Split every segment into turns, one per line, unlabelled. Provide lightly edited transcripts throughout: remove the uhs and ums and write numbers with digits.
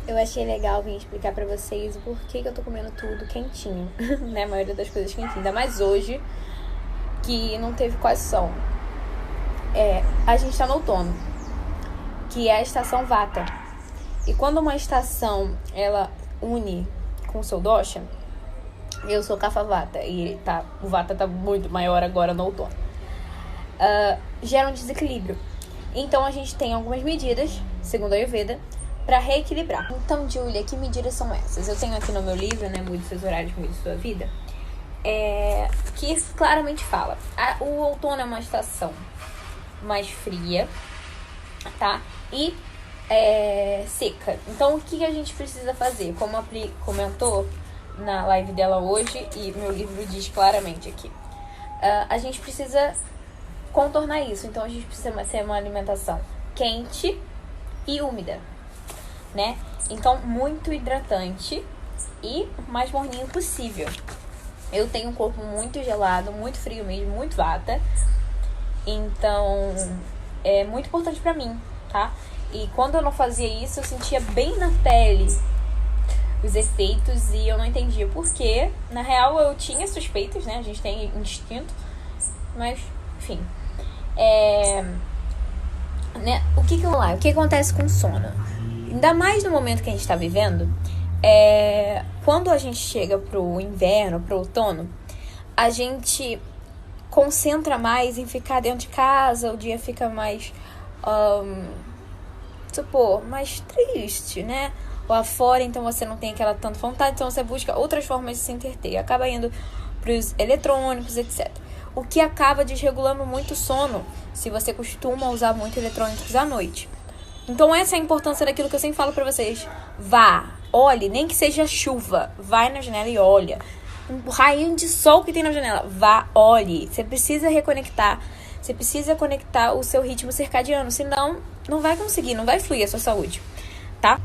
eu achei legal vir explicar pra vocês o porquê que eu tô comendo tudo quentinho, né? A maioria das coisas quentinho. Ainda mais hoje, que não teve quase sol. A gente tá no outono, que é a estação Vata. E quando uma estação, ela une com o seu dosha, eu sou Kapha Vata, e o Vata tá muito maior agora no outono. Gera um desequilíbrio. Então a gente tem algumas medidas, segundo a Ayurveda, para reequilibrar. Então, Julia, que medidas são essas? Eu tenho aqui no meu livro, né, Mude Seus Horários, Mude Sua Vida, que claramente fala. O outono é uma estação mais fria, tá? E seca. Então, o que a gente precisa fazer? Como a Pri comentou na live dela hoje, e meu livro diz claramente aqui, a gente precisa contornar isso. Então, a gente precisa ter uma alimentação quente e úmida, né? Então, muito hidratante e o mais morninho possível. Eu tenho um corpo muito gelado, muito frio mesmo, muito vata. Então, é muito importante pra mim, tá? E quando eu não fazia isso, eu sentia bem na pele os efeitos e eu não entendia por quê. Na real, eu tinha suspeitas, né? A gente tem instinto, mas, enfim. Né? O que acontece com o sono? Ainda mais no momento que a gente está vivendo, quando a gente chega pro inverno, pro outono, a gente concentra mais em ficar dentro de casa, o dia fica mais, mais triste, né? Lá fora, então você não tem aquela tanta vontade, então você busca outras formas de se entreter, acaba indo pros eletrônicos, etc. O que acaba desregulando muito o sono, se você costuma usar muito eletrônicos à noite. Então essa é a importância daquilo que eu sempre falo pra vocês. Olhe, nem que seja chuva, vai na janela e olha. Um raio de sol que tem na janela, olhe. Você precisa reconectar, você precisa conectar o seu ritmo circadiano, senão não vai conseguir, não vai fluir a sua saúde, tá?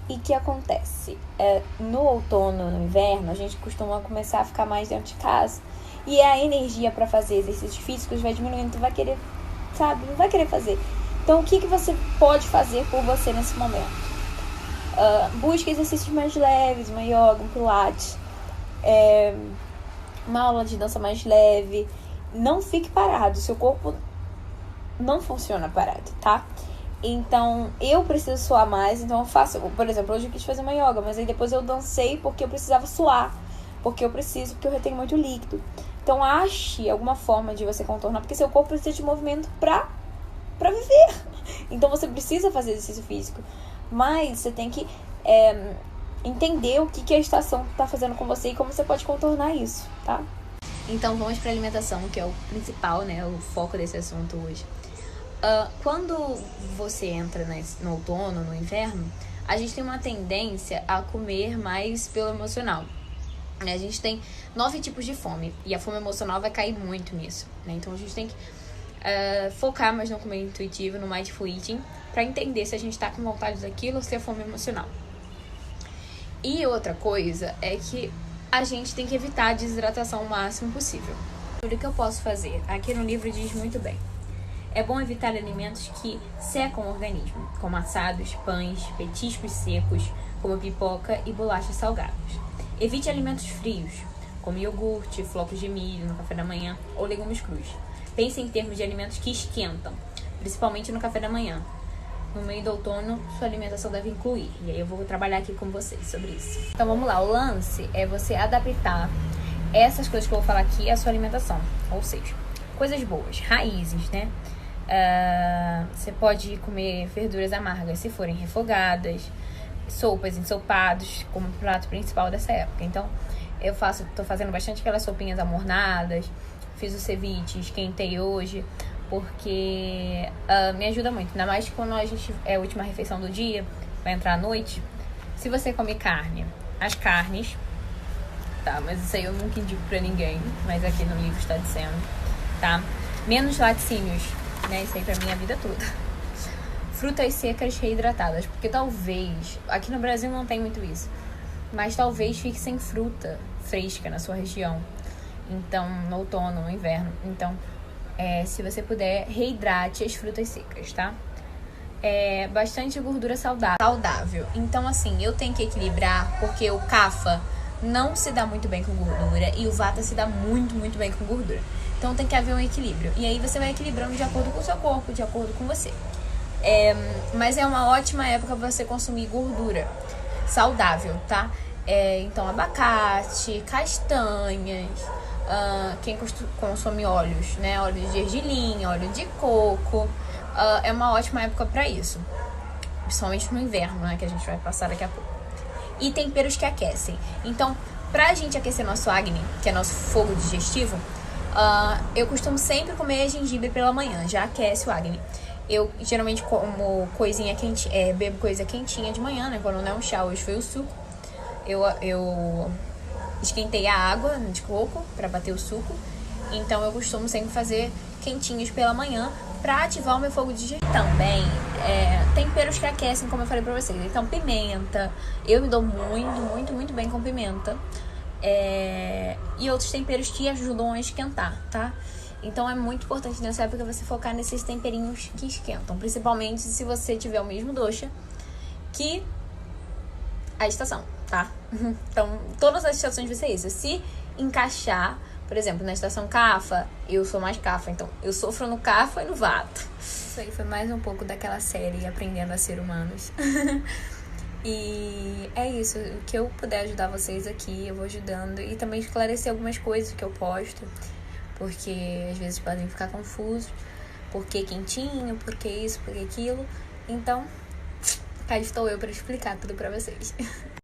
E o que acontece? No outono, no inverno, a gente costuma começar a ficar mais dentro de casa. E a energia para fazer exercícios físicos vai diminuindo, tu vai querer, não vai querer fazer. Então, o que você pode fazer por você nesse momento? Busque exercícios mais leves, uma yoga, um pilates, uma aula de dança mais leve. Não fique parado, seu corpo não funciona parado, tá? Então, eu preciso suar mais, então eu faço, por exemplo, hoje eu quis fazer uma yoga, mas aí depois eu dancei porque eu precisava suar, porque eu retenho muito líquido. Então, ache alguma forma de você contornar, porque seu corpo precisa de movimento pra viver. Então, você precisa fazer exercício físico, mas você tem que entender o que a estação tá fazendo com você e como você pode contornar isso, tá? Então, vamos pra alimentação, que é o principal, né, o foco desse assunto hoje. Quando você entra no outono, no inverno, a gente tem uma tendência a comer mais pelo emocional. A gente tem 9 tipos de fome e a fome emocional vai cair muito nisso, né? Então a gente tem que focar mais no comer intuitivo, no mindful eating, para entender se a gente tá com vontade daquilo ou se é fome emocional. E outra coisa é que a gente tem que evitar a desidratação o máximo possível. O que eu posso fazer? Aqui no livro diz muito bem. É bom evitar alimentos que secam o organismo, como assados, pães, petiscos secos, como pipoca e bolachas salgadas. Evite alimentos frios, como iogurte, flocos de milho no café da manhã ou legumes crus. Pense em termos de alimentos que esquentam, principalmente no café da manhã. No meio do outono, sua alimentação deve incluir. E aí eu vou trabalhar aqui com vocês sobre isso. Então vamos lá, o lance é você adaptar essas coisas que eu vou falar aqui à sua alimentação. Ou seja, coisas boas, raízes, né? Você pode comer verduras amargas se forem refogadas, sopas, ensopados como prato principal dessa época. Então tô fazendo bastante aquelas sopinhas amornadas, fiz o ceviche, esquentei hoje, porque me ajuda muito, ainda mais quando a gente é a última refeição do dia, vai entrar à noite. Se você come carne, as carnes, tá, mas isso aí eu nunca indico pra ninguém, mas aqui no livro está dizendo, tá, menos laticínios, né, isso aí pra mim é a vida toda. Frutas secas reidratadas, porque talvez, aqui no Brasil não tem muito isso, mas talvez fique sem fruta fresca na sua região, então, no outono, no inverno. Então, se você puder, reidrate as frutas secas, tá? bastante gordura saudável. Então, assim, eu tenho que equilibrar, porque o Kapha não se dá muito bem com gordura e o Vata se dá muito, muito bem com gordura. Então tem que haver um equilíbrio. E aí você vai equilibrando de acordo com o seu corpo, de acordo com você. Mas é uma ótima época pra você consumir gordura saudável, tá? Então abacate, castanhas, quem consome óleos, né? Óleo de gergelim, óleo de coco. É uma ótima época pra isso. Principalmente no inverno, né? Que a gente vai passar daqui a pouco. E temperos que aquecem. Então, pra gente aquecer nosso Agni, que é nosso fogo digestivo, eu costumo sempre comer gengibre pela manhã, já aquece o Agni. Eu geralmente como coisinha quente, bebo coisa quentinha de manhã, né? Quando não é um chá, hoje foi o suco. Eu esquentei a água de coco pra bater o suco. Então eu costumo sempre fazer quentinhos pela manhã pra ativar o meu fogo digestivo. Também temperos que aquecem, como eu falei pra vocês. Então pimenta, eu me dou muito, muito, muito bem com pimenta. E outros temperos que ajudam a esquentar, tá? Então é muito importante nessa época você focar nesses temperinhos que esquentam. Principalmente se você tiver o mesmo dosha que a estação, tá? Então todas as estações vai ser isso. Se encaixar, por exemplo, na estação Kapha, eu sou mais Kapha. Então eu sofro no Kapha e no Vata. Isso aí foi mais um pouco daquela série Aprendendo a Ser Humanos. E é isso, o que eu puder ajudar vocês aqui, eu vou ajudando. E também esclarecer algumas coisas que eu posto, porque às vezes podem ficar confusos. Por que quentinho, por que isso, por que aquilo. Então, cá estou eu para explicar tudo pra vocês.